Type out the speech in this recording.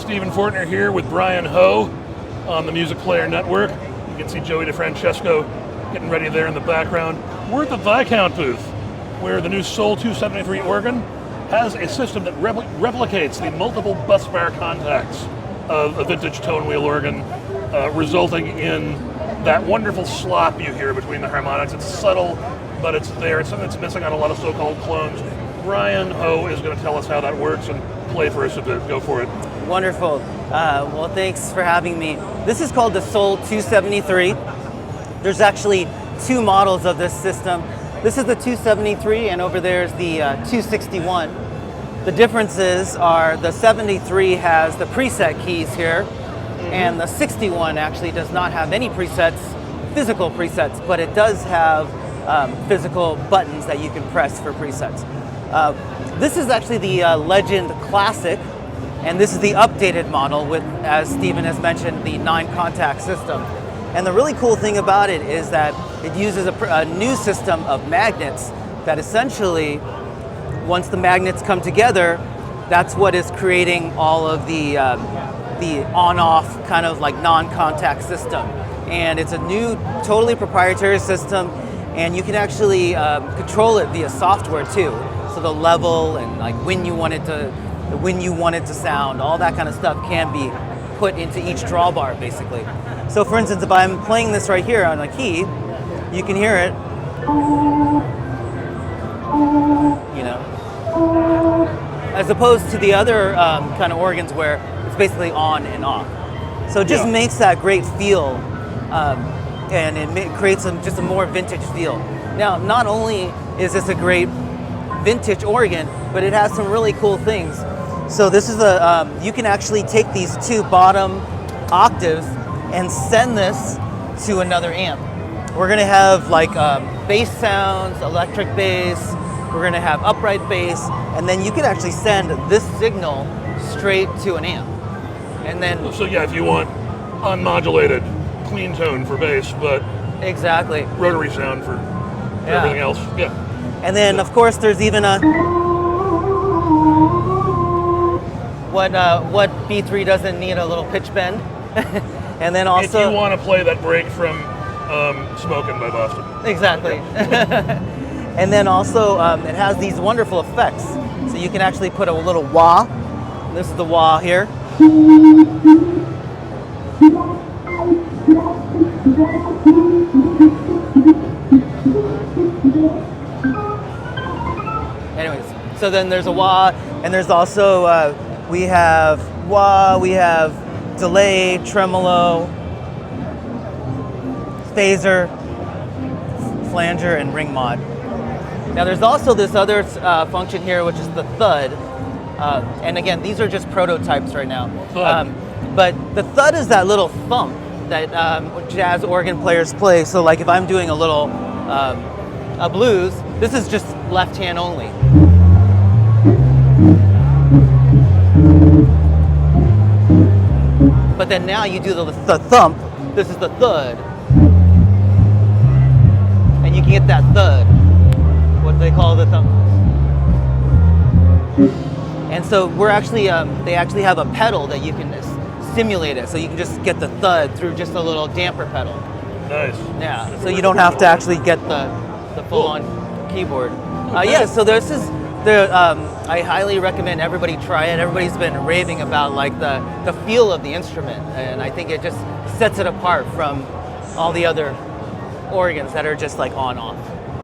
Stephen Fortner here with Brian Ho on the Music Player Network. You can see Joey DeFrancesco getting ready there in the background. We're at the Viscount booth, where the new Soul 273 organ has a system that replicates the multiple bus bar contacts of a vintage tone wheel organ, resulting in that wonderful slop you hear between the harmonics. It's subtle, but it's there. It's something that's missing on a lot of so-called clones. Brian Ho is going to tell us how that works and play for us a bit. Go for it. Wonderful. Well, thanks for having me. This is called the Soul 273. There's actually two models of this system. This is the 273, and over there is the 261. The differences are the 73 has the preset keys here, and the 61 actually does not have any presets, physical presets, but it does have physical buttons that you can press for presets. This is actually the Legend Classic, and this is the updated model with, as Stephen has mentioned, the 9-contact system. And the really cool thing about it is that it uses a new system of magnets that essentially, once the magnets come together, that's what is creating all of the on-off kind of like non-contact system. And it's a new, totally proprietary system, and you can actually control it via software too. So the level and like when you want it to sound, all that kind of stuff can be put into each drawbar basically. So for instance, if I'm playing this right here on a key, you can hear it, you know, as opposed to the other kind of organs where it's basically on and off. So it just makes that great feel, and it creates just a more vintage feel. Now, not only is this a great vintage organ, but it has some really cool things. So this is you can actually take these two bottom octaves and send this to another amp. We're gonna have like bass sounds, electric bass, we're gonna have upright bass, and then you can actually send this signal straight to an amp. And then, so yeah, if you want unmodulated, clean tone for bass, but exactly rotary sound for everything else. Yeah. And then of course there's even a what B3 doesn't need a little pitch bend. And then also, if you want to play that break from Smokin' by Boston. Exactly. And then also it has these wonderful effects. So you can actually put a little wah. This is the wah here. Anyways, so then there's a wah, and there's also we have wah, we have delay, tremolo, phaser, flanger, and ring mod. Now there's also this other function here, which is the thud. And again, these are just prototypes right now. But the thud is that little thump that jazz organ players play. So like if I'm doing a little a blues, this is just left hand only. But then now you do the thump, this is the thud. And you can get that thud, what they call the thump. And so we're actually, they actually have a pedal that you can simulate it. So you can just get the thud through just a little damper pedal. Nice. Yeah, so you don't have to actually get the full-on keyboard. Yeah, so this is, I highly recommend everybody try it. Everybody's been raving about like the feel of the instrument, and I think it just sets it apart from all the other organs that are just like on-off.